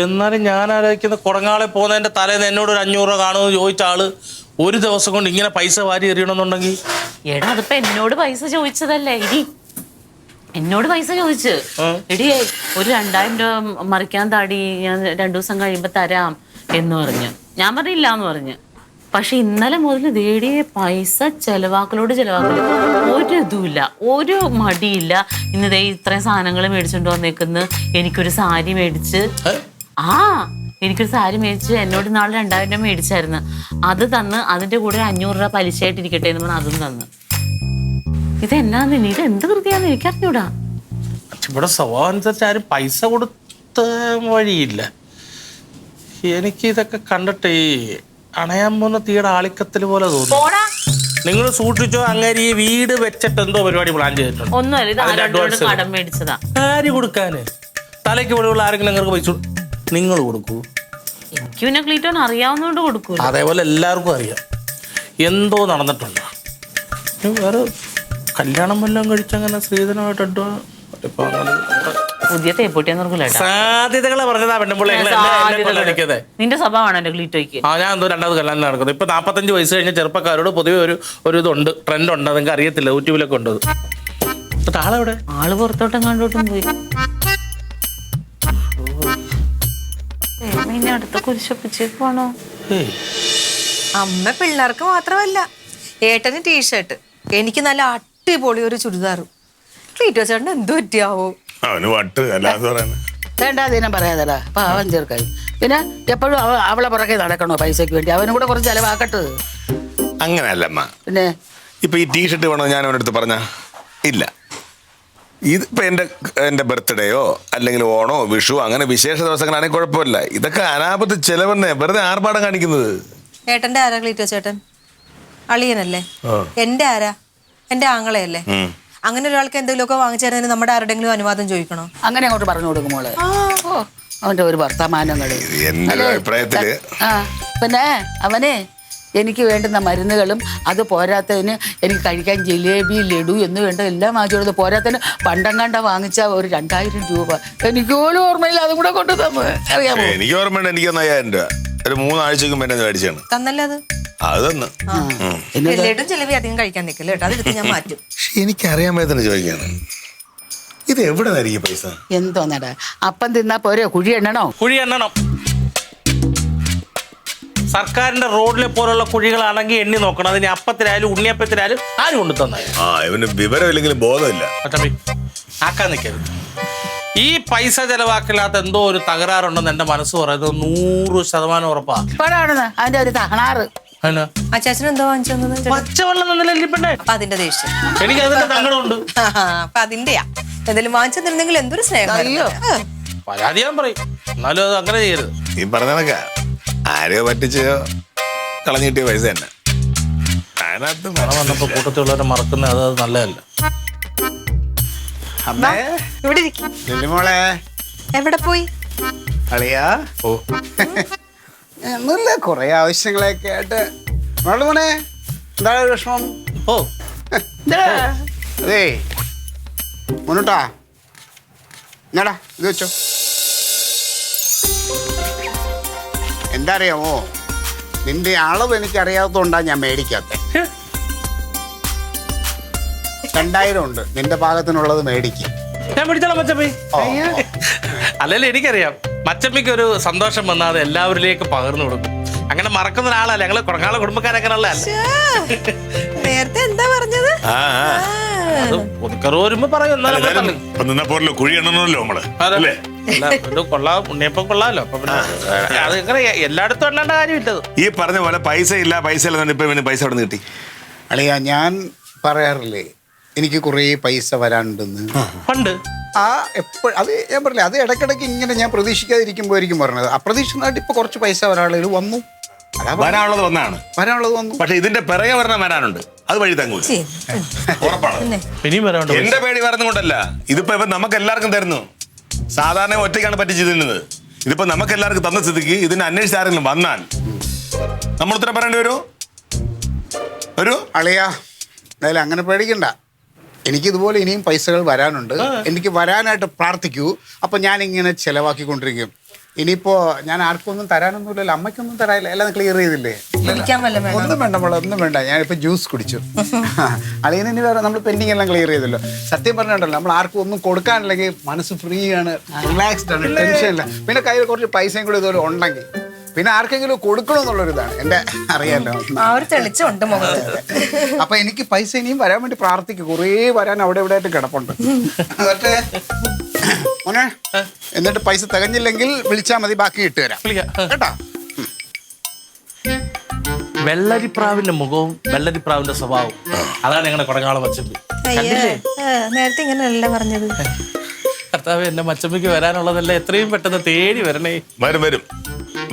എന്നാലും ഞാൻ ആലോചിക്കുന്ന കുടങ്ങാളെ പോകുന്നതിന്റെ തലേന്ന് എന്നോട് ഒരു 500 രൂപ കാണുമെന്ന് ചോദിച്ച ആള് ഒരു ദിവസം കൊണ്ട് ഇങ്ങനെ പൈസ വാരി എറിയണമെന്നുണ്ടെങ്കിൽ എടാ അതിപ്പോ എന്നോട് പൈസ ചോദിച്ചതല്ലേ ഇടി എന്നോട് പൈസ ചോദിച്ചു എടി ഒരു 2000 രൂപ മറിക്കാൻ താടി ഞാൻ 2 ദിവസം കഴിയുമ്പോ തരാം എന്ന് പറഞ്ഞു. ഞാൻ പറഞ്ഞില്ല എന്ന് പറഞ്ഞു. പക്ഷെ ഇന്നലെ മുതൽ ദേടിയെ പൈസ ചെലവാക്കലോട് ഒരു ഇതുമില്ല, ഒരു മടിയില്ല. ഇന്ന് ദേ ഇത്രയും സാധനങ്ങൾ മേടിച്ചോണ്ട് വന്നേക്കുന്നു. എനിക്കൊരു സാരി മേടിച്ച് എനിക്കൊരു സാരി മേടിച്ച് എന്നോട് നാളെ 2000 രൂപ മേടിച്ചായിരുന്നു. അത് തന്ന് അതിന്റെ കൂടെ 500 രൂപ പലിശയായിട്ടിരിക്കട്ടെ എന്ന് പറഞ്ഞാൽ അതും തന്ന്. ഇതെന്നാന്ന് ഇത് എന്ത് കൃതിയാന്ന് എനിക്കറിഞ്ഞൂടാ. ഇവിടെ സ്വഭാവം അനുസരിച്ച് ആരും പൈസ കൊടുത്ത വഴിയില്ല. എനിക്ക് ഇതൊക്കെ കണ്ടിട്ട് ഈ അണയാൻ പോകുന്ന തീയുടെ ആളിക്കത്തിൽ പോലെ തോന്നുന്നു. നിങ്ങൾ സൂക്ഷിച്ചോ, അങ്ങനെ ഈ വീട് വെച്ചിട്ട് എന്തോ പരിപാടി പ്ലാൻ ചെയ്തിട്ടുണ്ട്. ഒന്നുമല്ല, കടം മേടിച്ചതാ. ആര് കൊടുക്കാന്? തലയ്ക്ക് വെളിവുള്ള ആരെങ്കിലും നിങ്ങൾക്ക് പൈസ നിങ്ങൾ കൊടുക്കൂ? എനിക്ക് പിന്നെ ക്ലീറ്റോൻ അറിയാവുന്നതുകൊണ്ട് കൊടുക്കൂ. അതേപോലെ എല്ലാവർക്കും അറിയാം എന്തോ നടന്നിട്ടുണ്ട്. വേറെ കല്യാണം വല്ലതും കഴിച്ചങ്ങനെ സ്ത്രീധനമായിട്ട് പുതിയ തേപ്പൊട്ടിയാന്ന് സാധ്യതകളെ പറഞ്ഞതാ പെണ്ണുപിള്ളേ. നിന്റെ സ്വഭാവമാണ് എന്റെ ക്ലീറ്റോയ്ക്ക്. ഞാൻ എന്തോ 2ാമത് കല്യാണം നടക്കുന്നത്. ഇപ്പൊ 45 വയസ്സ് കഴിഞ്ഞ ചെറുപ്പക്കാരോട് പൊതുവെ ഒരു ഇതുണ്ട്, ട്രെൻഡ് ഉണ്ട്. നിങ്ങൾക്ക് അറിയത്തില്ല, യൂട്യൂബിലൊക്കെ ഉണ്ട്. ആളെവിടെ? ആള് പുറത്തോട്ടും കണ്ടോട്ടും പോയി. നിന്നെ അടുത്ത കുരിശപ്പിച്ചേക്ക് പോണോ? അമ്മ പിള്ളേർക്ക് മാത്രമല്ല, ഏട്ടന് ടീഷർട്ട്, എനിക്ക് നല്ല അടിപൊളി ഒരു ചുരിദാറും. ക്ലീറ്റോ ചേട്ടൻ എന്ത് പറ്റിയാവോ? അവന് വട്ട് അല്ലാതെ വേണ്ടാതീനം പറയാതടാ, പാവം ചേർക്കായി. പിന്നെ എപ്പോഴും അവളെ പുറകെ നടക്കണോ പൈസക്ക് വേണ്ടി? അവനും കൂടെ കുറച്ച് ചെലവാക്കട്ടെ. അങ്ങനെയല്ലമ്മ. പിന്നെ ഇപ്പൊ ഈ ടീഷർട്ട് വേണോ ഞാൻ അവനടുത്ത് പറഞ്ഞ ഇല്ല. ഇതിപ്പോ എന്റെ ബർത്ത്ഡേയോ അല്ലെങ്കിൽ ഓണോ വിഷു അങ്ങനെ വിശേഷ ദിവസങ്ങളാണെങ്കിൽ കുഴപ്പമില്ല. ഇതൊക്കെ അനാപത്ത് ചെലവെന്നേ, വെറുതെ ആർഭാടം കാണിക്കുന്നത്. ഏട്ടന്റെ ആരാ ക്ലീറ്റോ ചേട്ടൻ? അളിയനല്ലേ? എന്റെ ആരാ? എന്റെ ആങ്ങളയല്ലേ? അങ്ങനെ ഒരാൾക്ക് എന്തെങ്കിലുമൊക്കെ വാങ്ങിച്ചതിന് നമ്മുടെ ആരുടെങ്കിലും അനുവാദം ചോദിക്കണോ? അങ്ങനെ അങ്ങോട്ട് പറഞ്ഞു കൊടുക്കും മോളെ. അവന്റെ ഒരു വർത്തമാനങ്ങള്. പിന്നെ അവനെ എനിക്ക് വേണ്ടുന്ന മരുന്നുകളും അത് പോരാത്തതിന് എനിക്ക് കഴിക്കാൻ ജിലേബി ലഡു എന്ന് വേണ്ട എല്ലാം വാങ്ങിച്ചു. പോരാത്തതിന് പണ്ടങ്ങാണ്ട വാങ്ങിച്ച ഒരു 2000 രൂപ എനിക്ക് പോലും ഓർമ്മയില്ല. അതും കൂടെ കൊണ്ടു തന്നു. അറിയാമോ? എനിക്ക് ഓർമ്മയുണ്ട്. എനിക്ക് 5000 രൂപ ഒരു 3 ആഴ്ചക്കും പിന്നെ മേടിച്ചാണ് തന്നല്ലേ അത്? അത് തന്നു. ലഡും ജിലേബി അധികം കഴിക്കാൻ നിൽക്കില്ല കേട്ടോ, അതെടുത്ത് ഞാൻ മാറ്റും. എനിക്കറിയാൻ പറ്റുന്ന ചോദിക്കാണ്, ഇത് എവിടെ നിന്നായിരിക്കും പൈസ? എന്തോന്നടാ, അപ്പം തിന്നാ പോരെ? കുഴി എണ്ണണോ? കുഴി എണ്ണണം. സർക്കാരിന്റെ റോഡിലെ പോലുള്ള കുഴികളാണെങ്കിൽ എണ്ണി നോക്കണം. അതിന് അപ്പത്തിലായാലും ഉണ്ണിയപ്പത്തിലായാലും ആരും കൊണ്ടു തന്നാലും. ഇവന് വിവരമില്ലെങ്കിലും ബോധമില്ല. ആക്കാൻ നിൽക്കരുത്. ഈ പൈസ ചെലവാക്കില്ലാത്ത എന്തോ ഒരു തകരാറുണ്ടെന്ന് എന്റെ മനസ്സ് പറയുന്നത് 100% ഉറപ്പാ. അതിന്റെ ഒരു തകരാറ്. അച്ചാച്ചൻ എന്തോ വാങ്ങിച്ചു? പച്ചവെള്ളം തന്നില്ലേ പെണ്ണെ? അപ്പൊ അതിന്റെ ദേഷ്യം. എനിക്ക് അതിന്റെ സങ്കടമുണ്ട്. അപ്പൊ അതിന്റെയാ എന്തെങ്കിലും വാങ്ങിച്ചു തരുന്നെങ്കിൽ എന്തൊരു സ്നേഹം. പരാതി ഞാൻ പറയും, എന്നാലും അത് അങ്ങനെ ചെയ്യരുത്. ഈ പറഞ്ഞതൊക്കെ ആരെയോ പറ്റിച്ചോ കളഞ്ഞിട്ടിയ പൈസ തന്നെ. അതിനകത്ത് വന്നപ്പോ കൂട്ടത്തിലുള്ളവരെ മറക്കുന്ന അത് നല്ലതല്ല. ഇവിടെ മോളെ എവിടെ പോയി? അളിയാ ഒന്നുമില്ല, കൊറേ ആവശ്യങ്ങളൊക്കെ ആയിട്ട്. മോളെ എന്താണ് വിഷമം? അതേ മുന്നോട്ടാ, എന്നാടാ ഇത് വെച്ചോ. എന്താ അറിയാമോ, നിന്റെ അളവ് എനിക്ക് അറിയാത്തതുകൊണ്ടാണ് ഞാൻ മേടിക്കാത്ത. 2000 ഉണ്ട്, നിന്റെ പാകത്തിനുള്ളത് മേടിക്കും. ഞാൻ പിടിച്ചോളാം മച്ചമ്മി. അല്ലല്ലോ എനിക്കറിയാം, മച്ചമ്മിക്ക് ഒരു സന്തോഷം വന്നാൽ അത് എല്ലാവരിലേക്ക് പകർന്നു കൊടുക്കും. അങ്ങനെ മറക്കുന്ന ഒരാളല്ല ഞങ്ങള്. കുറങ്ങാളെ കുടുംബക്കാരൊക്കെ നേരത്തെ എന്താ പറഞ്ഞത്? വരുമ്പോ പറയും കുഴി എണ്ണണമല്ലോ നമ്മള്. കൊള്ളാം, ഉണ്ണിയപ്പം കൊള്ളാമല്ലോ. അപ്പൊ പിന്നെ അത് ഇങ്ങനെ എല്ലായിടത്തും എണ്ണേണ്ട കാര്യമില്ലത്. ഈ പറഞ്ഞ പോലെ പൈസ ഇല്ല ഇപ്പൊ പൈസ അവിടെ നിന്ന് കിട്ടി. അളിയാ ഞാൻ പറയാറില്ലേ എനിക്ക് കുറേ പൈസ വരാനുണ്ടെന്ന്. പണ്ട് എപ്പോഴും അത് ഞാൻ പറഞ്ഞില്ലേ, അത് ഇടയ്ക്കിടയ്ക്ക് ഇങ്ങനെ ഞാൻ പ്രതീക്ഷിക്കാതിരിക്കുമ്പോഴായിരിക്കും പറഞ്ഞത്. അപ്രതീക്ഷിതമായിട്ട് ഇപ്പൊ കുറച്ച് പൈസ വരാനുള്ളത് വന്നു. വരാനുള്ളത് വന്നു. പക്ഷെ ഇതിന്റെ പിറകെ വരണം വരാനുണ്ട്. അത് വഴി തങ്ങൂല. എന്റെ പേടി വരുന്നുകൊണ്ടല്ല, ഇതിപ്പോ നമുക്ക് എല്ലാവർക്കും തരുന്നു. സാധാരണ ഒറ്റയ്ക്കാണ് പറ്റിച്ചു തിന്നുന്നത്. ഇതിപ്പോ നമുക്ക് എല്ലാവർക്കും തന്ന സ്ഥിതിക്ക് ഇതിനെ അന്വേഷിച്ച് ആരെങ്കിലും വന്നാൽ നമ്മൾ ഉത്തരം പറയേണ്ടി വരൂ. അളിയാ എന്തായാലും അങ്ങനെ പേടിക്കണ്ട. എനിക്കിതുപോലെ ഇനിയും പൈസകൾ വരാനുണ്ട്. എനിക്ക് വരാനായിട്ട് പ്രാർത്ഥിക്കൂ. അപ്പം ഞാനിങ്ങനെ ചിലവാക്കിക്കൊണ്ടിരിക്കും. ഇനിയിപ്പോൾ ഞാൻ ആർക്കും ഒന്നും തരാനൊന്നുമില്ലല്ലോ, അമ്മയ്ക്കൊന്നും തരാനില്ല, എല്ലാം ക്ലിയർ ചെയ്തില്ലേ? ഒന്നും വേണ്ട മോളെ, ഒന്നും വേണ്ട. ഞാനിപ്പോൾ ജ്യൂസ് കുടിച്ചു. അളിയന് ഇനി വേറെ നമ്മൾ പെൻഡിങ് എല്ലാം ക്ലിയർ ചെയ്തല്ലോ. സത്യം പറഞ്ഞിട്ടുണ്ടല്ലോ, നമ്മൾ ആർക്കും ഒന്നും കൊടുക്കാനില്ലെങ്കിൽ മനസ്സ് ഫ്രീ ആണ്, റിലാക്സ്ഡ് ആണ്, ടെൻഷൻ ഇല്ല. പിന്നെ കയ്യിൽ കുറച്ച് പൈസയും കൂടി ഇതുപോലെ ഉണ്ടെങ്കിൽ പിന്നെ ആർക്കെങ്കിലും കൊടുക്കണമെന്നുള്ളൊരിതാണ് എൻ്റെ, അറിയാമല്ലോ. തെളിച്ചുണ്ട് മുഖത്ത്. അപ്പൊ എനിക്ക് പൈസ ഇനിയും വരാൻ വേണ്ടി പ്രാർത്ഥിക്കും. കുറേ വരാൻ അവിടെ ഇവിടെ ആയിട്ട് കിടപ്പുണ്ട്. എന്നിട്ട് മോനെ, എന്നിട്ട് പൈസ തികഞ്ഞില്ലെങ്കിൽ വിളിച്ചാൽ മതി, ബാക്കി ഇട്ടുതരാം കേട്ടാ. വെള്ളരിപ്രാവിന്റെ മുഖവും വെള്ളരിപ്രാവിന്റെ സ്വഭാവം, അതാണ് ഞങ്ങളുടെ കൊടകാള മച്ചമ്പി. നേരത്തെ ഇങ്ങനെയല്ല പറഞ്ഞത്. കർത്താവ്, എന്റെ മച്ചമ്പിക്ക് വരാനുള്ളതല്ല എത്രയും പെട്ടെന്ന് തേടി വരണേ. വരും വരും,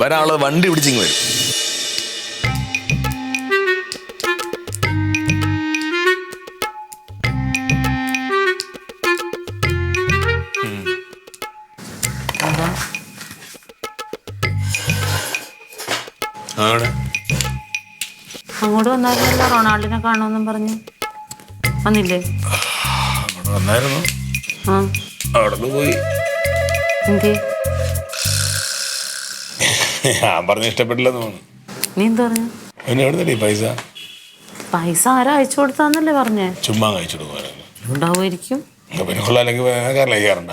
വരാനുള്ളത് വണ്ടി പിടിച്ചിങ് വരും. അങ്ങോട്ട് വന്നായിരുന്നല്ലോ, റൊണാൾഡിനെ കാണുമെന്നും പറഞ്ഞു. വന്നില്ലേ? വന്നായിരുന്നു, ആ അവിടെ പോയി. എന്തേ? ഞാൻ പറഞ്ഞ ഇഷ്ടപ്പെട്ടില്ലെന്ന് തോന്നുന്നു. നീ എന്ത് പറഞ്ഞു? പിന്നെ എവിടെ പൈസ? പൈസ ആരാ അയച്ചു കൊടുത്താന്നല്ലേ പറഞ്ഞേ? ചുമ്മാ കഴിച്ചു കൊടുക്കാനല്ലോ. ഉണ്ടാവുമായിരിക്കും. പിന്നെ കൊള്ളാല്ലെങ്കിൽ ചെയ്യാറുണ്ട.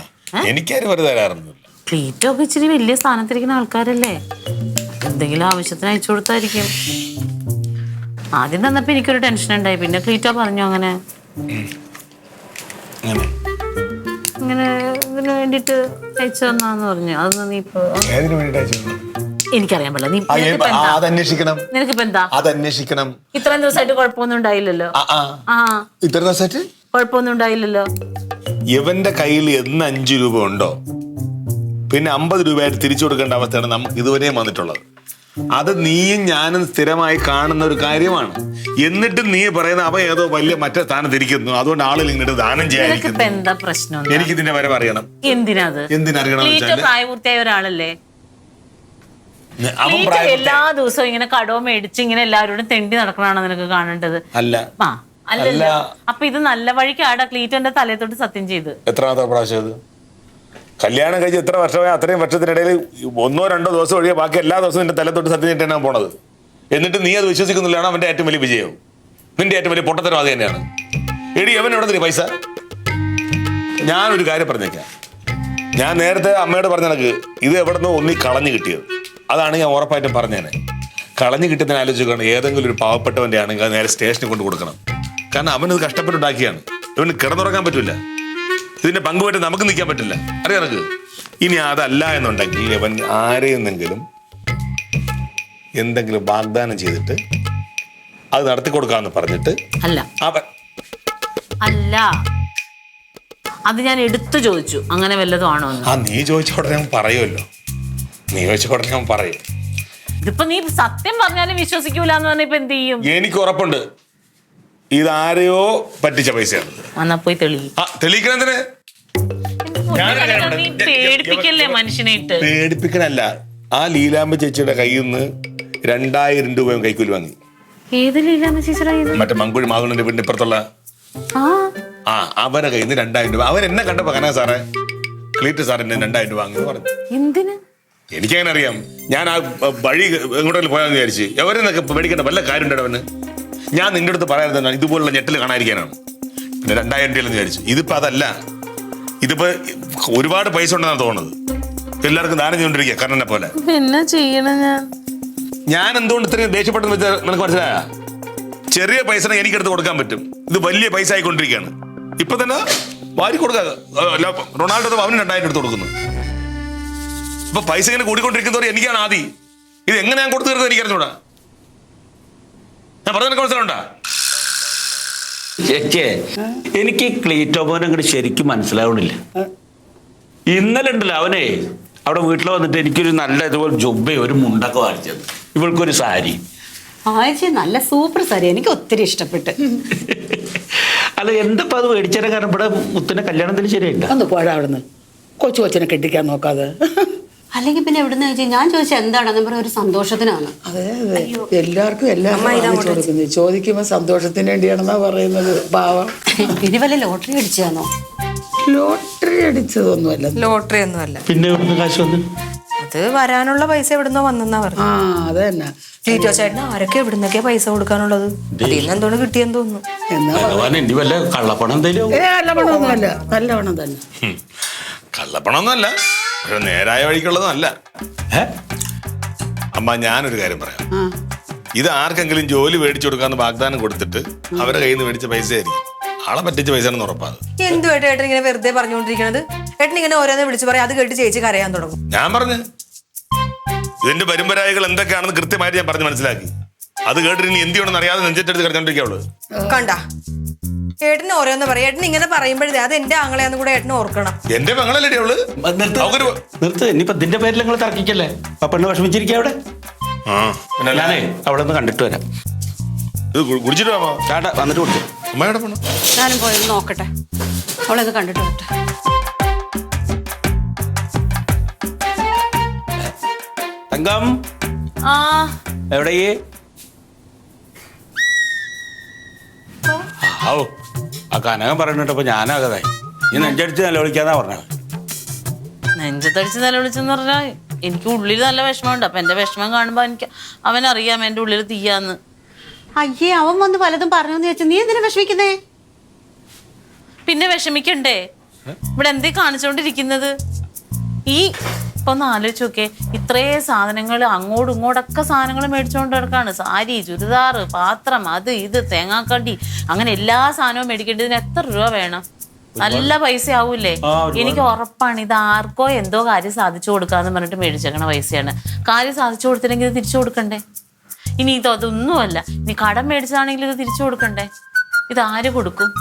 എനിക്കാരും വെറുതെ തരാറൊന്നുമില്ല. ക്ലീറ്റൊക്കെ ഇച്ചിരി വലിയ സ്ഥാനത്തിരിക്കുന്ന ആൾക്കാരല്ലേ, എന്തെങ്കിലും ആവശ്യത്തിന് അയച്ചു കൊടുത്തായിരിക്കും. ആദ്യം തന്നപ്പോ എനിക്കൊരു ടെൻഷൻ ഉണ്ടായി, പിന്നെ ക്ലീറ്റോ പറഞ്ഞു അങ്ങനെ ഇങ്ങനെ ഇതിന് വേണ്ടിട്ട് അയച്ചു തന്നാന്ന് പറഞ്ഞു. അതൊന്നും നീ ഇപ്പൊ എനിക്കറിയാൻ പാടില്ല. നിനക്കിപ്പോ എന്താ? അതന്വേഷിക്കണം. ഇത്രയും ദിവസമായിട്ട് കുഴപ്പമൊന്നും ഉണ്ടായില്ലല്ലോ. ഇത്ര ദിവസമായിട്ട് കുഴപ്പമൊന്നും ഉണ്ടായില്ലല്ലോ. ഇവന്റെ കയ്യിൽ എന്ന് 5 രൂപ ഉണ്ടോ പിന്നെ 50 രൂപയായിട്ട് തിരിച്ചു കൊടുക്കേണ്ട അവസ്ഥയാണ് നമുക്ക് ഇതുവരെയും വന്നിട്ടുള്ളത്. അത് നീയും ഞാനും സ്ഥിരമായി കാണുന്ന ഒരു കാര്യമാണ്. എന്നിട്ട് നീ പറയുന്ന അവ ഏതോ വലിയ മറ്റേ സ്ഥാനം തിരിക്കുന്നു, അതുകൊണ്ട് ആളുകൾ ഇങ്ങോട്ട് ദാനം ചെയ്യാതിരിക്കുന്നു. എന്താ പ്രശ്നം? എനിക്ക് ഇതിന്റെ വരെ അറിയണം. എന്തിനറിയണം? പ്രായപൂർത്തിയായ ഒരാളല്ലേ. എല്ലാ ദിവസവും ഇങ്ങനെ കടവും മേടിച്ച് ഇങ്ങനെ എല്ലാവരോടും തെണ്ടി നടക്കണാണോ നിനക്ക് കാണേണ്ടത്? അല്ല. അല്ലല്ലോ. അപ്പൊ ഇത് നല്ല വഴിക്കാടാ ക്ലീറ്റോന്റെ തലയത്തോട്ട് സത്യം ചെയ്ത്. എത്രാമത്തെ പ്രാവശ്യം? കല്യാണം കഴിച്ച് എത്ര വർഷമായി? അത്രയും വർഷത്തിനിടയിൽ 1-2 ദിവസം ഒഴികെ ബാക്കി എല്ലാ ദിവസവും നിന്റെ തലത്തോട്ട് സത്യം ചെയ്തിട്ടാണ് പോണത്. എന്നിട്ട് നീ അത് വിശ്വസിക്കുന്നില്ലാണ് അവന്റെ ഏറ്റവും വലിയ വിജയവും. നിന്റെ ഏറ്റവും വലിയ പൊട്ടത്തരം അത് തന്നെയാണ്. എടി, അവൻ എവിടെ നിന്ന് പൈസ? ഞാനൊരു കാര്യം പറഞ്ഞേക്കാം. ഞാൻ നേരത്തെ അമ്മയോട് പറഞ്ഞ കണക്ക് ഇത് എവിടെ നിന്നോ ഒന്നി കളഞ്ഞു കിട്ടിയത്. അതാണ് ഞാൻ ഉറപ്പായിട്ടും പറഞ്ഞേനെ. കളഞ്ഞു കിട്ടിയതിനെ ആലോചിക്കണം. ഏതെങ്കിലും ഒരു പാവപ്പെട്ടവന്റെ ആണെങ്കിൽ അത് നേരെ സ്റ്റേഷനിൽ കൊണ്ട് കൊടുക്കണം. കാരണം അവനത് കഷ്ടപ്പെട്ടുണ്ടാക്കിയാണ്. ഇവന് കിടന്നുറങ്ങാൻ പറ്റില്ല. ഇതിന്റെ പങ്കുമായിട്ട് നമുക്ക് നിൽക്കാൻ പറ്റില്ല. അറിയാം നിനക്ക്. ഇനി അതല്ല എന്നുണ്ടെങ്കിൽ ഇവൻ ആരെയെന്നെങ്കിലും എന്തെങ്കിലും വാഗ്ദാനം ചെയ്തിട്ട് അത് നടത്തി കൊടുക്കാന്ന് പറഞ്ഞിട്ട് അല്ല അത് ഞാൻ എടുത്തു ചോദിച്ചു, അങ്ങനെ വല്ലതും ആണോ? നീ ചോദിച്ച ഉടനെ ഞാൻ പറയുമല്ലോ. നീ ചോദിച്ച ഉടനെ ഞാൻ പറയും. ഇതിപ്പോ നീ സത്യം പറഞ്ഞാലും വിശ്വസിക്കൂലെന്ന് പറഞ്ഞ ഇപ്പൊ എന്ത് ചെയ്യും? എനിക്ക് ഉറപ്പുണ്ട് ഇതാരെയോ പറ്റിച്ച പൈസയാണ്. എന്നാ പോയി തെളിയിക്കണേ. പേടിപ്പിക്കല്ലേ മനുഷ്യനായിട്ട്? പേടിപ്പിക്കണല്ല. ആ ലീലാമ്മ ചേച്ചിയുടെ കയ്യിൽ നിന്ന് 2000 രൂപയും കൈക്കൂലി വാങ്ങി. ഏത് ലീലാമ്മ ചേച്ചിയുടെ? മറ്റേ മങ്കുഴി മാധവന്റെ വീടിന്റെ ഇപ്പുറത്തുള്ള അവരെ കയ്യിൽ നിന്ന് 2000 രൂപ. അവൻ എന്നെ കണ്ടപ്പോ കനാ സാറേ, ക്ലീറ്റ് സാറിന്റെ 2000 രൂപ വാങ്ങി പറഞ്ഞു. എന്തിന്? എനിക്കങ്ങനെ അറിയാം. ഞാൻ ആ വഴി എങ്ങോട്ടെങ്കിലും പോയാന്ന് വിചാരിച്ച് എവരെന്നൊക്കെ പേടിക്കേണ്ട വല്ല കാര്യം ഉണ്ടോ അവന്? ഞാൻ നിന്റെ അടുത്ത് പറയാൻ ഇതുപോലുള്ള ഞെട്ടിൽ കാണാതിരിക്കാനാണ്. പിന്നെ 2000 രൂപയെന്ന് വിചാരിച്ചു. ഇതിപ്പോ അതല്ല. ഇതിപ്പോ ഒരുപാട് പൈസ ഉണ്ടെന്നാണ് തോന്നുന്നത്. എല്ലാവർക്കും ദാനം ചെയ്തോണ്ടിരിക്കുക കർണനെ പോലെ. എന്നാ ചെയ്യണം ഞാൻ എന്തുകൊണ്ട് ഇത്രയും ദേഷ്യപ്പെട്ടെന്ന് വെച്ചാൽ നിനക്ക് മനസ്സിലായ? ചെറിയ പൈസ എനിക്കെടുത്ത് കൊടുക്കാൻ പറ്റും. ഇത് വലിയ പൈസ ആയിക്കൊണ്ടിരിക്കുകയാണ്. ഇപ്പൊ തന്നെ വാരി കൊടുക്കുക. റൊണാൾഡോ അവന് 2000 എടുത്ത് കൊടുക്കുന്നു. ഇപ്പൊ പൈസ ഇങ്ങനെ കൂടിക്കൊണ്ടിരിക്കുന്നവർ എനിക്കാണ് ആദ്യം. ഇത് എങ്ങനെ ഞാൻ കൊടുത്തു തീർന്നത് എനിക്കറിഞ്ഞൂടാ. ഞാൻ പറഞ്ഞ മനസ്സിലുണ്ടാ? എനിക്ക് ക്ലീറ്റോമോനെ അങ്ങോട്ട് ശരിക്കും മനസ്സിലാവണില്ല. ഇന്നലെ ഉണ്ടല്ലോ അവനെ അവിടെ വീട്ടിൽ വന്നിട്ട് എനിക്കൊരു നല്ല ഇതുപോലെ ജൊബ്ബയും ഒരു മുണ്ടൊക്കെ വാങ്ങിച്ചത്, ഇവൾക്കൊരു സാരി. നല്ല സൂപ്പർ സാരി, എനിക്ക് ഒത്തിരി ഇഷ്ടപ്പെട്ട്. അല്ല, എന്തപ്പോ അത് മേടിച്ചാൽ? കാരണം ഇവിടെ മുത്തിന്റെ കല്യാണത്തിന് ശരിയായില്ല. ഒന്ന് പോഴ അവിടുന്ന് കൊച്ചു കൊച്ചിനെ കെട്ടിക്കാൻ നോക്കാതെ. അല്ലെങ്കിൽ പിന്നെ എവിടുന്ന് ചോദിച്ചാൽ ഞാൻ ചോദിച്ചാൽ എന്താണെന്ന് പറഞ്ഞ ഒരു സന്തോഷത്തിനാണ്. അതെ അതെ, എല്ലാവർക്കും എല്ലാം വാങ്ങിച്ചു കൊടുക്കുന്നത് ചോദിക്കുമ്പോൾ സന്തോഷത്തിന് വേണ്ടിയാണെന്നാ പറയുന്നത്. പാവം. ഇനി വല്ല ലോട്ടറി അടിച്ചാന്നോ? ലോട്ടറി അടിച്ചതൊന്നുമല്ല. ലോട്ടറി ഒന്നും അല്ല, പിന്നെ എവിടുന്ന് കാശ് വന്ന്? അത് വരാനുള്ള പൈസ എവിടുന്നോ വന്നെന്നാ പറഞ്ഞു. ആ അത് തന്നെ. ക്ലീറ്റോ ചേട്ടന് ആരൊക്കെ എവിടുന്നൊക്കെയാ പൈസ കൊടുക്കാനുള്ളത്? അതിൽ എന്തോന്ന് കിട്ടിയെന്ന് തോന്നുന്നു. എന്നാ ഭഗവാൻ ഇനി വല്ല കള്ളപ്പണം എന്തേലും നല്ല പണമൊന്നുമല്ല, നല്ല പണം തന്നെ. കള്ളപ്പണമൊന്നുമല്ല, പക്ഷെ നേരായ വഴിക്കുള്ളതും അല്ല. അമ്മ ഞാനൊരു കാര്യം പറയാം. ഇത് ആർക്കെങ്കിലും ജോലി മേടിച്ചു കൊടുക്കാന്ന് വാഗ്ദാനം കൊടുത്തിട്ട് അവരുടെ കയ്യിൽ നിന്ന് മേടിച്ച പൈസ ആയിരിക്കും. ആളെ പറ്റിച്ച പൈസ ആണെന്ന് ഉറപ്പാണ്. എന്തുമായിട്ട് ഏട്ടൻ ഇങ്ങനെ വെറുതെ പറഞ്ഞുകൊണ്ടിരിക്കണത്? ഏട്ടൻ ഇങ്ങനെ ഓരോന്ന് വിളിച്ചു പറയാം, അത് കേട്ട് ചേച്ചി കരയാൻ തുടങ്ങും. ഞാൻ പറഞ്ഞു ഇതിന്റെ പരമ്പരായികൾ എന്തൊക്കെയാണെന്ന് കൃത്യമായിട്ട് ഞാൻ പറഞ്ഞ് മനസ്സിലാക്കി. അത് കേട്ടിട്ട് ഇനി എന്ത് ചെയ്യണമെന്ന് അറിയാതെ നെഞ്ചെടുത്ത് കിടച്ചോണ്ടിരിക്കുള്ളൂ. കണ്ട ഏട്ടന് ഓരോന്ന് പറയാം. ഏട്ടൻ ഇങ്ങനെ പറയുമ്പോഴേ അത് എന്റെ ആങ്ങളെയാന്ന് കൂടെ ഏട്ടന് ഓർക്കണം. എന്റെ പെങ്ങളല്ലേ അവള്? നിർത്ത്. ഇനിയിപ്പോ ഇതിന്റെ പേരിൽ നിങ്ങൾ തർക്കിക്കല്ലേ? ആ പെണ്ണ് വിഷമിച്ചിരിക്കുക അവിടെ. ഞാനേ അവിടെ നിന്ന് കണ്ടിട്ട് വരാം. ഇത് കുടിച്ചിട്ട് പോവാമോ? ചേട്ടാ വന്നിട്ട് കൊടുത്തു. അമ്മയുടെ പെണ്ണ് ഞാനും പോയത് നോക്കട്ടെ, അവളത് കണ്ടിട്ട് വരട്ടെ. തങ്കം ആ എവിടെ? ഓ ആ കനകം പറഞ്ഞിട്ടപ്പോ ഞാനാകതായി. ഈ നെഞ്ചടിച്ച് നിലവിളിക്കാന്നാ പറഞ്ഞത്. നെഞ്ചത്തടിച്ച് നിലവിളിച്ചെന്ന് പറഞ്ഞാൽ എനിക്ക് ഉള്ളിൽ നല്ല വിഷമമുണ്ട്. അപ്പൊ എന്റെ വിഷമം കാണുമ്പോ എനിക്ക് അവനറിയാം എന്റെ ഉള്ളിൽ തീയാന്ന്. അയ്യേ, അവൻ വന്ന് പലതും പറഞ്ഞെന്ന് വെച്ചാൽ നീ എന്തിനാ വിഷമിക്കുന്നേ? പിന്നെ വിഷമിക്കണ്ടേ? ഇവിടെ എന്തേ കാണിച്ചോണ്ടിരിക്കുന്നത്? ഈ ഇപ്പൊ ഒന്ന് ആലോചിച്ച് നോക്കേ, ഇത്രേ സാധനങ്ങൾ അങ്ങോട്ടും ഇങ്ങോട്ടൊക്കെ സാധനങ്ങൾ മേടിച്ചോണ്ട് കിടക്കാണ്. സാരി, ചുരിദാറ്, പാത്രം, അത് ഇത്, തേങ്ങാക്കണ്ടി, അങ്ങനെ എല്ലാ സാധനവും മേടിക്കേണ്ടതിന് എത്ര രൂപ വേണം? നല്ല പൈസ ആവൂലേ? എനിക്ക് ഉറപ്പാണ് ഇത് ആർക്കോ എന്തോ കാര്യം സാധിച്ചു കൊടുക്കാന്ന് പറഞ്ഞിട്ട് മേടിച്ചേക്കണ പൈസയാണ്. കാര്യം സാധിച്ചു കൊടുത്തില്ലെങ്കിൽ ഇത് തിരിച്ചു കൊടുക്കണ്ടേ? ഇനി അതൊന്നുമല്ല, ഇനി കടം മേടിച്ചതാണെങ്കിൽ ഇത് തിരിച്ചു കൊടുക്കണ്ടേ? ഇത് ആര് കൊടുക്കും?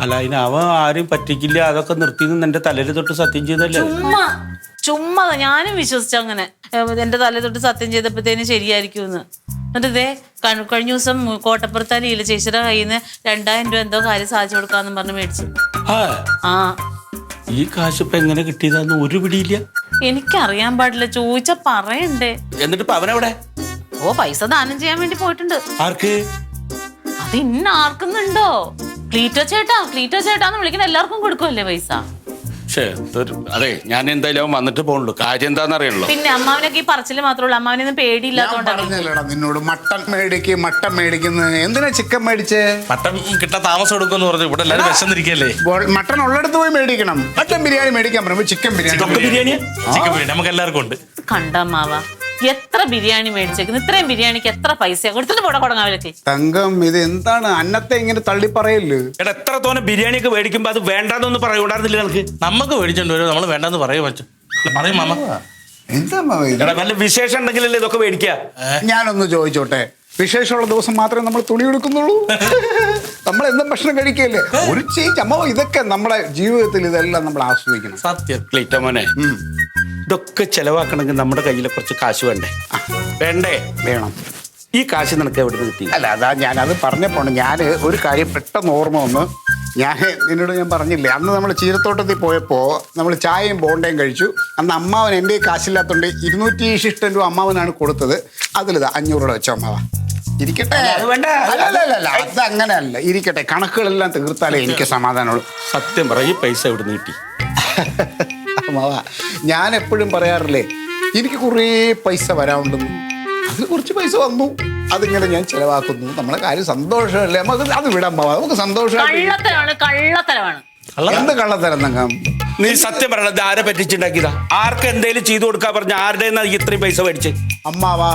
അല്ല, അതിന് അവൻ ആരും പറ്റിക്കില്ല, അതൊക്കെ നിർത്തിന്ന് എന്റെ തലയിൽ തൊട്ട് സത്യം ചെയ്തല്ലേ. ചുമ്മാ ഞാനും വിശ്വസിച്ചു അങ്ങനെ. എന്റെ തലയിൽ തൊട്ട് സത്യം ചെയ്തപ്പോഴത്തേനും ശരിയായിരിക്കും എന്ന്. എന്നിട്ട് ഇതേ കഴിഞ്ഞ ദിവസം കോട്ടപ്പുറത്താ ലീല ചേച്ചിയുടെ കയ്യിൽ നിന്ന് 2000 രൂപ എന്തോ കാര്യം സാധിച്ചു കൊടുക്കാന്നും പറഞ്ഞ് മേടിച്ചു. ആ ഈ കാശ് ഇപ്പൊ എങ്ങനെ കിട്ടിയതാന്ന് ഒരു പിടിയില്ല. എനിക്കറിയാൻ പാടില്ല, ചോദിച്ചാ പറയണ്ടേ. എന്നിട്ട് ഇപ്പൊ അവനെവിടെ? ഓ പൈസ ദാനം ചെയ്യാൻ വേണ്ടി പോയിട്ടുണ്ട്. ആർക്ക്? അത് ഇന്ന ആർക്കുന്നുണ്ടോ? ക്ലീറ്റോ ചേട്ടാന്ന് വിളിക്കുന്ന എല്ലാവർക്കും കൊടുക്കുമല്ലേ പൈസ? അതെ, ഞാൻ എന്തായാലും അവൻ വന്നിട്ട് പോണുള്ളൂ. കാര്യം എന്താന്ന് അറിയണല്ലോ. പിന്നെ അമ്മാവനൊക്കെ ഈ പറച്ചില് മാത്രമേ അമ്മാവനൊന്നും പേടിയില്ലാത്തോണ്ടാണ്. പറഞ്ഞല്ലേടാ നിന്നോട് മട്ടൻ മേടിക്കുന്നത്. എന്തിനാ ചിക്കൻ മേടിച്ചേ? മട്ടൻ കിട്ടാൻ താമസം എടുക്കുമെന്ന് പറഞ്ഞു. ഇവിടെ എല്ലാവരും വിശന്നിരിക്കല്ലേ. മട്ടൺ ഉള്ളിടത്ത് പോയി മേടിക്കണം. മട്ടൻ ബിരിയാണി മേടിക്കാൻ പറയുമ്പോ ചിക്കൻ ബിരിയാണി. ചിക്കൻ ബിരിയാണി നമുക്ക് എല്ലാവർക്കും ഉണ്ട്. കണ്ടമ്മാവ എത്ര ബിരിയാണി മേടിച്ചേക്കുന്നു. ഇത്രയും ബിരിയാണിക്ക് എത്ര പൈസ കൊടുത്തിട്ട് കൊടുങ്ങാവലൊക്കെ. തങ്കം, ഇത് എന്താണ് അന്നത്തെ ഇങ്ങനെ തള്ളി പറയല്ലേ? എടാ, എത്ര തോന്നെ ബിരിയാണി ഒക്കെ മേടിക്കുമ്പോ അത് വേണ്ടാന്നൊന്നും പറയൂടായിരുന്നില്ല നിങ്ങൾക്ക്? നമുക്ക് മേടിച്ചോണ്ട് വരും, നമ്മൾ വേണ്ടെന്ന് പറയും വെച്ചു. പറയും മാമ. എന്താ എടാ, വല്ല വിശേഷം ഉണ്ടെങ്കിലല്ലേ ഇതൊക്കെ മേടിക്കുക. ഞാനൊന്ന് ചോദിച്ചോട്ടെ, വിശേഷമുള്ള ദിവസം മാത്രമേ നമ്മൾ തുണി എടുക്കുന്നുള്ളൂ? നമ്മൾ എന്തും ഭക്ഷണം കഴിക്കല്ലേ? ഒരു ചേഞ്ച് അമ്മ, ഇതൊക്കെ നമ്മുടെ ജീവിതത്തിൽ ഇതെല്ലാം നമ്മൾ ആസ്വദിക്കണം. സത്യം. ക്ലീറ്റോ മോനെ, ഇതൊക്കെ ചെലവാക്കണമെങ്കിൽ നമ്മുടെ കയ്യിൽ കുറച്ച് കാശ് വേണ്ടേ? വേണം. ഈ കാശ് നിനക്ക് എവിടെ നിന്ന് കിട്ടി? അല്ല, അതാ ഞാനത് പറഞ്ഞപ്പോൾ ഞാൻ ഒരു കാര്യം പെട്ടെന്ന് ഓർമ്മ വന്ന്. നിന്നോട് ഞാൻ പറഞ്ഞില്ലേ, അന്ന് നമ്മൾ ചീരത്തോട്ടത്തിൽ പോയപ്പോൾ നമ്മൾ ചായയും ബോണ്ടയും കഴിച്ചു. അന്ന് അമ്മാവൻ എൻ്റെ കാശില്ലാത്തതുകൊണ്ട് 250 രൂപ അമ്മാവനാണ് കൊടുത്തത്. അതിലിതാ 500 രൂപ വെച്ചോ അമ്മാവ. ഇരിക്കട്ടെ. അല്ല, അത് അങ്ങനെയല്ല. ഇരിക്കട്ടെ, കണക്കുകളെല്ലാം തീർത്താലേ എനിക്ക് സമാധാനമുള്ളൂ. സത്യം പറ, ഈ പൈസ എവിടെ നിന്ന് കിട്ടി? അമ്മാവ, ഞാൻ എപ്പോഴും പറയാറില്ലേ, എനിക്ക് കുറേ പൈസ വരാനുണ്ടെന്ന്. അതിൽ കുറച്ച് പൈസ വന്നു, അതിങ്ങനെ ഞാൻ ചെലവാക്കുന്നു. നമ്മളെ കാര്യം സന്തോഷമല്ലേ, നമുക്ക് അത് വിടാൻ പോവാം. നമുക്ക് സന്തോഷമാണ്. എന്ത് കള്ളത്തരം തങ്കം? നീ സത്യം പറയണത് ആരെ പറ്റിച്ചുണ്ടാക്കിയതാ? ആർക്ക് എന്തേലും ചെയ്തു കൊടുക്കാൻ പറഞ്ഞ ആരുടെ ഇത്രയും പൈസ മേടിച്ച്? അമ്മാവാ,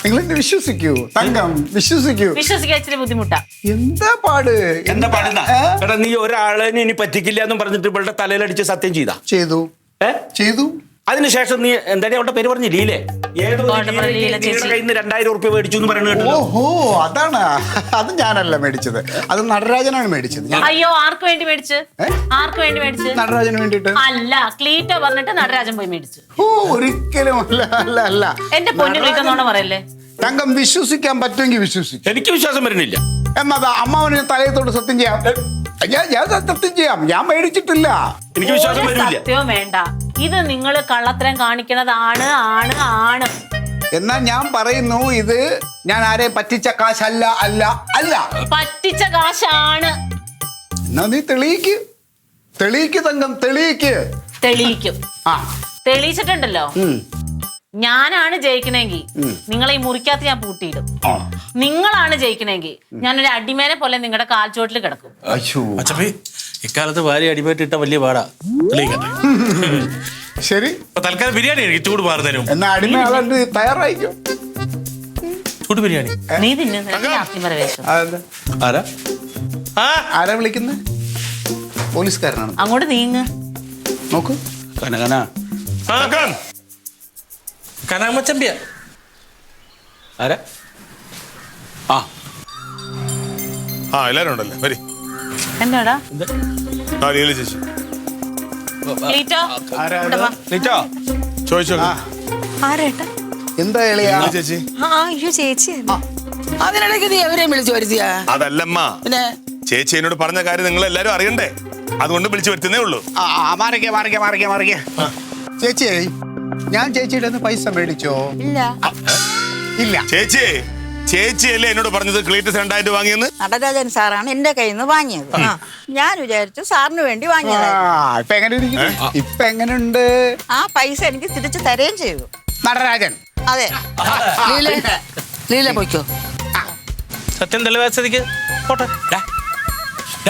നിങ്ങൾ എന്നെ വിശ്വസിക്കൂ. തങ്കം, വിശ്വസിക്കൂ. വിശ്വസിക്കാൻ ഇച്ചിരി ബുദ്ധിമുട്ടാ. എന്താ പാട്? എന്താ പാടുന്ന? എടാ, നീ ഒരാളെ ഇനി പറ്റിക്കില്ല എന്നും പറഞ്ഞിട്ട് ഇവളുടെ തലയിലടിച്ച് സത്യം ചെയ്തു. അതിനുശേഷം നീ എന്താണ് അവളുടെ പേര് പറഞ്ഞു? ലീലേ? കയ്യിൽ 2000 ഉറുപ്പ്യ മേടിച്ചു എന്ന് പറയുന്നത് കേട്ടോ. ഓഹോ, അതാണ്. അത് ഞാനല്ല മേടിച്ചത്, അത് നടരാജനാണ് മേടിച്ചത്. അയ്യോ, ആർക്ക് വേണ്ടി മേടിച്ച്? നടരാജന് വേണ്ടിട്ട് അല്ല, ക്ലീറ്റോ പറഞ്ഞിട്ട് നടരാജൻ പോയി മേടിച്ചു. ഓ, ഒരിക്കലും അല്ല. എന്റെ പൊന്നു ക്ലീറ്റോ എന്നോട് പറയല്ലേ. തങ്കം, വിശ്വസിക്കാൻ പറ്റുമെങ്കിൽ വിശ്വസിക്കും. എനിക്ക് വിശ്വാസം വരുന്നില്ല. എന്നാ അമ്മാവന് തലയത്തോട് സത്യം ചെയ്യാം. ഞാൻ സത്യം ചെയ്യാം, ഞാൻ മേടിച്ചിട്ടില്ല. എനിക്ക് വിശ്വാസം വരുന്നില്ല. സത്യമോ വേണ്ട, ഇത് നിങ്ങൾ കള്ളത്തരം കാണിക്കണതാണ് ആണ്. എന്നാ ഞാൻ പറയുന്നു, ഇത് ഞാൻ ആരെ പറ്റിച്ച കാശല്ല, അല്ല അല്ല. പറ്റിച്ച കാശാണ്. എന്നാ നീ തെളിയിക്ക് തങ്കം, തെളിയിക്കും. തെളിയിച്ചിട്ടുണ്ടല്ലോ. ഞാനാണ് ജയിക്കണമെങ്കിൽ നിങ്ങളെ ഈ മുറിക്കകത്ത് ഞാൻ പൂട്ടിയിടും. നിങ്ങളാണ് ജയിക്കണമെങ്കിൽ ഞാനൊരു അടിമേനെ പോലെ നിങ്ങളുടെ കാൽച്ചുവട്ടിൽ കിടക്കും. അച്ഛപ്പി ഇക്കാലത്ത് ഭാര്യ അടിമേറ്റിട്ട വലിയ പാടാ. തെളിയിക്കട്ടെ. ശരി, തൽക്കാലം ബിരിയാണി എനിക്ക് ചൂട് മാറുന്നേരും. എന്നാ അടിമ ആളാണ്ട് തയ്യാറായിക്കോ. ചൂട് ബിരിയാണി നീ തിന്നു. ആരാ ആരാ വിളിക്കുന്നത്? പോലീസുകാരനാണ്. അങ്ങോട്ട് നീങ്ങ്. നോക്കൂ. കനാമച്ചമ്പിയ ആരാ? എല്ലാരും ഉണ്ടല്ലേ, വരി. എന്താടാ ലീല ചേച്ചി ലീറ്റോ? ഇവിടെ വാ. ചോദിച്ചോ. ആരേട്ടാ? എന്താ എളിയാ ചേച്ചി? അയ്യോ ചേച്ചി. അതിനിടയ്ക്ക് നീ എവരെയും വിളിച്ചു വരുത്തിയാ? അതല്ലമ്മ, പിന്നെ ചേച്ചി എന്നോട് പറഞ്ഞ കാര്യം നിങ്ങൾ എല്ലാരും അറിയണ്ടേ, അതുകൊണ്ട് വിളിച്ചു വരുത്തുന്നേ ഉള്ളൂ. മാറിക്കേ. ചേച്ചി, ഞാൻ ചേച്ചിയുടെ പൈസ മേടിച്ചോ? ഇല്ല. ചേച്ചിയല്ലേ എന്നോട് പറഞ്ഞത് ക്ലീറ്റസ് 2000 വാങ്ങിയെന്ന്? നടരാജൻ സാറാണ് എന്റെ കയ്യിൽ നിന്ന് വാങ്ങിയത്. ഞാൻ വിചാരിച്ചു സാറിന് വേണ്ടി വാങ്ങിയത്. ഇപ്പൊ എങ്ങനെയുണ്ട്? ആ പൈസ എനിക്ക് തിരിച്ചു തരുകയും ചെയ്തു നടരാജൻ. അതെ. ലീല പോയിക്കോ. സത്യം തെളിവാസ്ഥിതിക്ക് പോട്ടെ.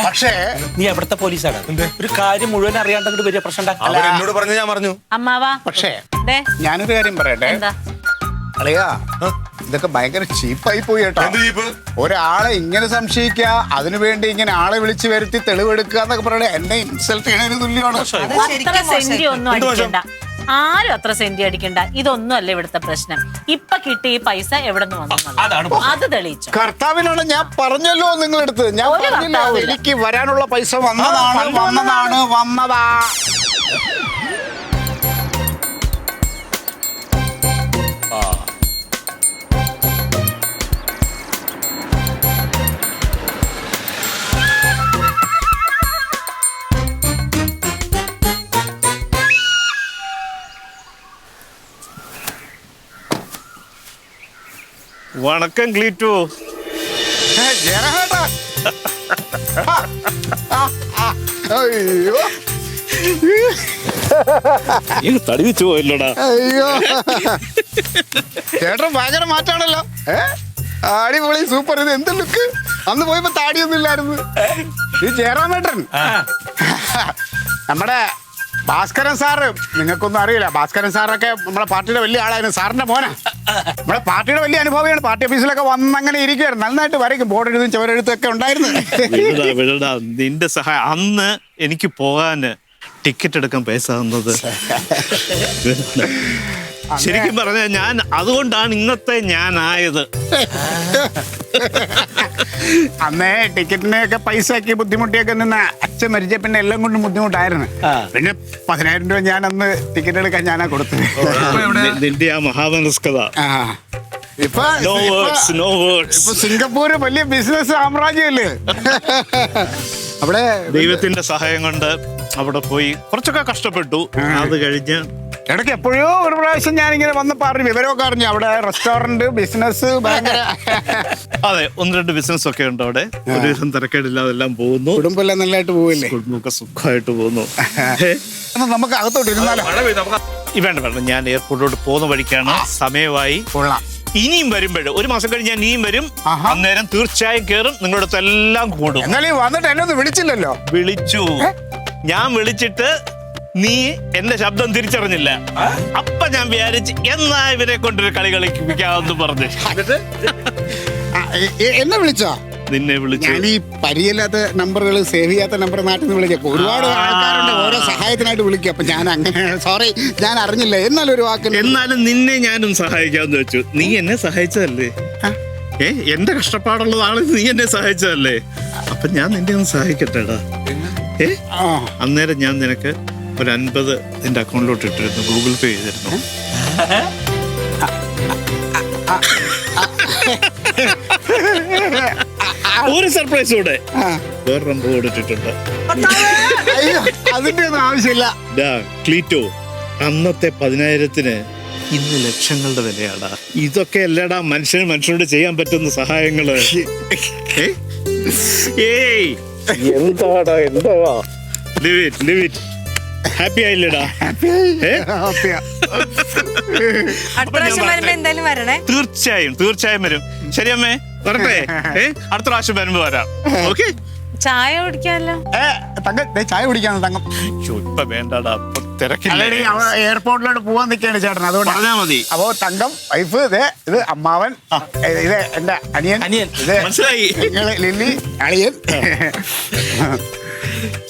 പക്ഷേ നീ എവിടത്തെ പോലീസാണ്? ഒരു കാര്യം മുഴുവൻ അറിയാണ്ട് വലിയ പ്രശ്നം എന്നോട് പറഞ്ഞു, ഞാൻ പറഞ്ഞു. അമ്മാവാ. പക്ഷേ ദേ, ഞാനൊരു കാര്യം പറയട്ടെ. എന്താ? അളിയാ, ഇതൊക്കെ ഭയങ്കര ചീപ്പായി പോയി കേട്ടോ. എന്ത് ചീപ്പ്? ഒരാളെ ഇങ്ങനെ സംശയിക്കുക, അതിനുവേണ്ടി ഇങ്ങനെ ആളെ വിളിച്ചു വരുത്തി തെളിവെടുക്കുക എന്നൊക്കെ പറയണേ എന്നെ ഇൻസൾട്ട് ചെയ്യണതിന് തുല്യമാണ്. അത്ര സെന്റി ഒന്നും അടിക്കണ്ട. ആരും അത്ര സെന്റി അടിക്കണ്ട. ഇതൊന്നും അല്ല ഇവിടുത്തെ പ്രശ്നം. ഇപ്പൊ കിട്ടി ഈ പൈസ എവിടെ നിന്ന് വന്നു അത് തെളിയിച്ചു. കർത്താവിനോട് ഞാൻ പറഞ്ഞല്ലോ നിങ്ങളെടുത്ത്. ഞാൻ പറഞ്ഞില്ല, എനിക്ക് വരാനുള്ള പൈസ വന്നതാ. വണക്കം ക്ലീറ്റോ. അയ്യോ, തടിച്ചു പോയല്ലോടാ. അയ്യോ, ചേട്ടൻ ഭയങ്കര മാറ്റാണല്ലോ. അടിപൊളി, സൂപ്പർ. ഇത് എന്ത് ലുക്ക്! അന്ന് പോയപ്പോ താടിയൊന്നും ഇല്ലായിരുന്നു. ഈ ജയറാമേട്ടൻ നമ്മുടെ ഭാസ്കരൻ സാറ്, നിങ്ങൾക്കൊന്നും അറിയില്ല. ഭാസ്കരൻ സാറൊക്കെ നമ്മളെ പാർട്ടിയുടെ വലിയ ആളായിരുന്നു. സാറിന്റെ മോനാ. നമ്മളെ പാർട്ടിയുടെ വലിയ അനുഭവമാണ്. പാർട്ടി ഓഫീസിലൊക്കെ വന്നങ്ങനെ ഇരിക്കുവായിരുന്നു. നന്നായിട്ട് വരയ്ക്കും. ബോർഡ് എഴുതും, ചുവരെഴുത്തും ഒക്കെ ഉണ്ടായിരുന്നു. വിടടാ നിന്റെ സഹായം. അന്ന് എനിക്ക് പോകാന് ടിക്കറ്റ് എടുക്കാൻ പൈസ തന്നത്. ശരിക്കും പറഞ്ഞാൽ ഞാൻ അതുകൊണ്ടാണ് ഇന്നത്തെ ഞാനായത്. അന്നേ ടിക്കറ്റിനൊക്കെ പൈസ ആക്കി ബുദ്ധിമുട്ടിയൊക്കെ നിന്ന് അച്ഛൻ മരിച്ച പിന്നെ എല്ലാം കൊണ്ടും ബുദ്ധിമുട്ടായിരുന്നു. പിന്നെ 10,000 രൂപ ഞാൻ അന്ന് ടിക്കറ്റ് എടുക്കാൻ ഞാനാ കൊടുത്തത്. നിന്റെ ആ മഹാമനസ്കത. ഇപ്പൊ സിംഗപ്പൂര് വലിയ ബിസിനസ് സാമ്രാജ്യമല്ലേ. അവിടെ ദൈവത്തിന്റെ സഹായം കൊണ്ട് അവിടെ പോയി കുറച്ചൊക്കെ കഷ്ടപ്പെട്ടു. അത് കഴിഞ്ഞ് ഇടയ്ക്ക് എപ്പോഴോ ഒരു പ്രാവശ്യം ഞാനിങ്ങനെ വന്നപ്പോ അറിഞ്ഞു, വിവരമൊക്കെ അറിഞ്ഞു. അവിടെ റെസ്റ്റോറന്റ് ബിസിനസ് ഭയങ്കര. അതെ, 1-2 ബിസിനസ് ഒക്കെ ഉണ്ട് അവിടെ. ഒരുവിധം തിരക്കേടില്ലാതെ എല്ലാം പോകുന്നു. കുടുംബം എല്ലാം നല്ലതായിട്ട് പോവില്ലേ? കുടുംബമൊക്കെ സുഖമായിട്ട് പോകുന്നു. നമുക്ക് അകത്തോട്ട് ഇരുന്നാലോ? വേണ്ട, ഞാൻ എയർപോർട്ടിലോട്ട് പോകുന്ന വഴിക്കാണ്. സമയമായി. കൊള്ളാം. ഇനിയും വരുമ്പോഴ് 1 മാസം കഴിഞ്ഞ് ഞാൻ ഇനിയും വരും. അന്നേരം തീർച്ചയായും കയറും. നിങ്ങളുടെ അടുത്ത് എല്ലാം കൂടും. എന്നാലും വന്നിട്ട് എന്നെ ഒന്ന് വിളിച്ചില്ലല്ലോ? വിളിച്ചു. ഞാൻ വിളിച്ചിട്ട് നീ എന്റെ ശബ്ദം തിരിച്ചറിഞ്ഞില്ല. അപ്പൊ ഞാൻ വിചാരിച്ച് എന്നാ ഇവരെ കൊണ്ടൊരു കളി കളിപ്പിക്കാമെന്ന് പറഞ്ഞു. എന്നെ വിളിച്ചോ? നിന്നെ വിളിച്ചു. ഞാൻ ഈ പരിചയമില്ലാത്ത നമ്പറുകൾ, സേവ് ചെയ്യാത്ത നമ്പർ നാട്ടിൽ നിന്ന് വിളിക്കാം. ഒരുപാട് ആൾക്കാരുണ്ട് ഓരോ സഹായത്തിനായിട്ട് വിളിക്കും. അപ്പൊ ഞാൻ അങ്ങനെ സോറി, ഞാൻ അറിഞ്ഞില്ല. എന്നാലും ഒരു വാക്ക്. എന്നാലും നിന്നെ ഞാനും സഹായിക്കാമെന്ന് വെച്ചു. നീ എന്നെ സഹായിച്ചതല്ലേ? എന്റെ കഷ്ടപ്പാടുള്ളതാണ്. നീ എന്നെ സഹായിച്ചതല്ലേ? അപ്പൊ ഞാൻ നിന്നെ ഒന്ന് സഹായിക്കട്ടെടാ. അന്നേരം ഞാൻ നിനക്ക് ഒരു 50 നിന്റെ അക്കൗണ്ടിലോട്ട് ഇട്ടിരുന്നു. ഗൂഗിൾ പേ ചെയ്തിരുന്നു. ഒരു സർപ്രൈസ് കൂടെ വേറെ നമ്പർ കൊടുത്തിട്ടുണ്ട്. അതിന്റെ ഒന്നും ആവശ്യമില്ല. ക്ലീറ്റോ, അന്നത്തെ 10,000-ന് ഇന്ന് ലക്ഷങ്ങളുടെ വിലയാടാ. ഇതൊക്കെ അല്ലടാ മനുഷ്യനോട് ചെയ്യാൻ പറ്റുന്ന സഹായങ്ങള്. ഏയ് എന്താടാ ലിവ് ഇറ്റ്. ഹാപ്പി ആയില്ലടാ? അടുത്ത പ്രാവശ്യം വരുമ്പോ എന്തായാലും വരണേ. തീർച്ചയായും വരും. ശരി അമ്മേ, വരട്ടെ. അടുത്ത പ്രാവശ്യം വരുമ്പോ വരാം. ഓക്കെ. ചായ കുടിക്കാമല്ലോ. ചായ കുടിക്കാണ് തങ്കം. ഇപ്പൊ വേണ്ടടാ, തിരക്കില്ല. എയർപോർട്ടിലോട്ട് പോവാൻ നിൽക്കുകയാണ് ചേട്ടൻ, അതുകൊണ്ട് പറഞ്ഞാ മതി. അപ്പോ തങ്കം, വൈഫ്, ഇത് അമ്മാവൻ, ഇത് എന്റെ അനിയൻ, ഇത് മനസ്സിലായി. ലില്ലി, അളിയൻ.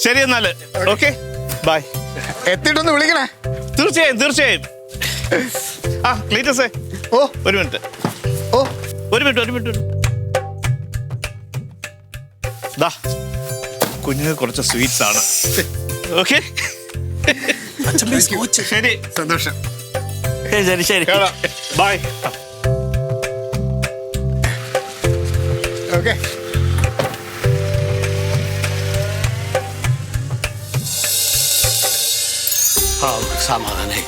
ശരി എന്നാല് ഓക്കെ, ബൈ. എത്തിയിട്ടൊന്ന് വിളിക്കണേ. തീർച്ചയായും. ആ ക്ലീറ്റസേ, ഒരു മിനിറ്റ്. ദാ കുഞ്ഞിന് കുറച്ച് സ്വീറ്റ്സ് ആണ്. ഓക്കെ, ശരി, സന്തോഷം. ശരി ബൈ. ഓക്കെ. സമാധാനായി.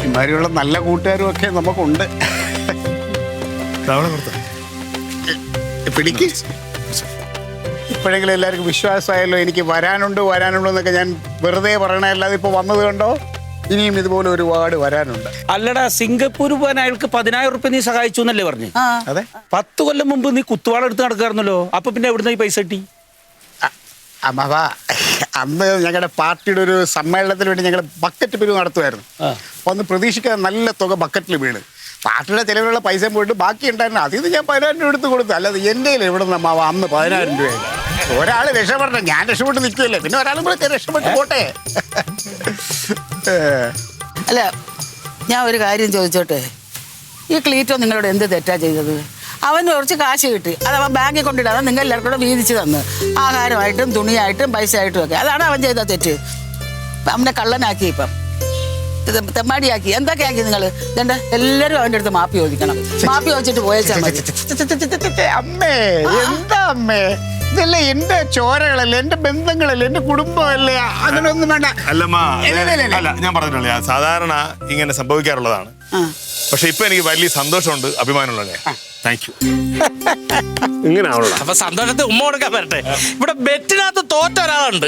ഇമാരിയുള്ള നല്ല കൂട്ടുകാരും ഒക്കെ നമുക്കുണ്ട്. പിടിക്ക്. ഇപ്പോഴെങ്കിലും എല്ലാവർക്കും വിശ്വാസമായല്ലോ എനിക്ക് വരാനുണ്ട് എന്നൊക്കെ ഞാൻ വെറുതെ പറയണല്ലാതെ ഇപ്പൊ വന്നത് കണ്ടോ. ഇനിയും ഇതുപോലെ ഒരുപാട് വരാനുണ്ട്. അല്ലടാ, സിംഗപ്പൂർ പോകാൻ അയാൾക്ക് 10,000 റുപ്യ നീ സഹായിച്ചു എന്നല്ലേ പറഞ്ഞു? അതെ, 10 കൊല്ലം മുമ്പ് നീ കുത്തുവാള എടുത്ത് നടക്കാറുന്നല്ലോ. അപ്പൊ പിന്നെ എവിടുന്ന ഈ പൈസ കിട്ടി? അമ്മാവ, അന്ന് ഞങ്ങളുടെ പാർട്ടിയുടെ ഒരു സമ്മേളനത്തിന് വേണ്ടി ഞങ്ങൾ ബക്കറ്റ് പിരിവ് നടത്തുമായിരുന്നു. അപ്പൊ അന്ന് പ്രതീക്ഷിക്കാതെ നല്ല തുക ബക്കറ്റിൽ വീണ് പാർട്ടിയുടെ ചിലവിലുള്ള പൈസ പോയിട്ട് ബാക്കി ഉണ്ടായിരുന്നു. അതിൽ നിന്ന് ഞാൻ 10,000 രൂപ എടുത്ത് കൊടുത്തു. അല്ലാതെ എൻ്റെ എവിടെ നിന്ന് അമ്മാവ അന്ന് 10,000 രൂപയില്ല. ഒരാൾ രക്ഷപ്പെടട്ടെ, ഞാൻ രക്ഷപ്പെട്ട് നിൽക്കുമല്ലേ, പിന്നെ ഒരാളും കൂടെ രക്ഷപ്പെട്ട് പോട്ടെ. അല്ല, ഞാൻ ഒരു കാര്യം ചോദിച്ചോട്ടെ. ഈ ക്ലീറ്റോ നിങ്ങളോട് എന്ത് തെറ്റാ ചെയ്തത്? അവന് കുറച്ച് കാശ് കിട്ടി, അത് അവൻ ബാങ്കിൽ കൊണ്ടിടാതെ നിങ്ങൾ എല്ലാവർക്കും കൂടെ വീതിച്ച് തന്ന്, ആഹാരമായിട്ടും തുണിയായിട്ടും പൈസ ആയിട്ടും ഒക്കെ. അതാണ് അവൻ ചെയ്ത തെറ്റ്. അവനെ കള്ളനാക്കി, ഇപ്പം തെമ്മാടിയാക്കി, എന്തൊക്കെ ആക്കി നിങ്ങൾ. ഇതണ്ട, എല്ലാവരും അവൻ്റെ അടുത്ത് മാപ്പി ചോദിക്കണം. മാപ്പി ചോദിച്ചിട്ട് പോയേച്ചാൽ മതി. അമ്മേ, എന്താ അമ്മേ, ഇതല്ലേ എന്റെ ചോരകളല്ലേ, എന്റെ ബന്ധങ്ങളല്ലേ, എന്റെ കുടുംബമല്ലേ, അങ്ങനെയൊന്നും വേണ്ട. അല്ല, ഞാൻ പറഞ്ഞിട്ടില്ല, സാധാരണ ഇങ്ങനെ സംഭവിക്കാറുള്ളതാണ്. പക്ഷെ ഇപ്പൊ എനിക്ക് വലിയ സന്തോഷമുണ്ട്, അഭിമാനമുള്ളതേ. Thank you. ഇങ്ങനെയാണല്ലോ. അപ്പൊ സന്തോഷത്തെ ഉമ്മ കൊടുക്കാൻ വരട്ടെ. ഇവിടെ ബെറ്റിനകത്ത് തോറ്റ ഒരാളുണ്ട്.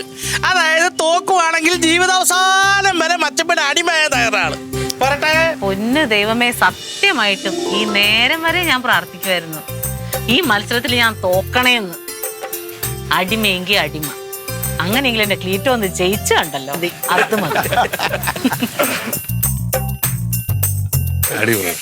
അതായത് തോക്കുവാണെങ്കിൽ ജീവിതാവസാനം വരെ മച്ചപ്പയുടെ അടിമയായ തയ്യാറാണ്. പറട്ടെ. പൊന്ന് ദൈവമേ, സത്യമായിട്ടും ഈ നേരം വരെ ഞാൻ പ്രാർത്ഥിക്കുമായിരുന്നു ഈ മത്സരത്തിൽ ഞാൻ തോക്കണേന്ന്. അടിമയെങ്കിൽ അടിമ. അങ്ങനെയെങ്കിലും എന്റെ ക്ലീറ്റോ ഒന്ന് ജയിച്ചു കണ്ടല്ലോ, അത് മതി. അടിപൊളി.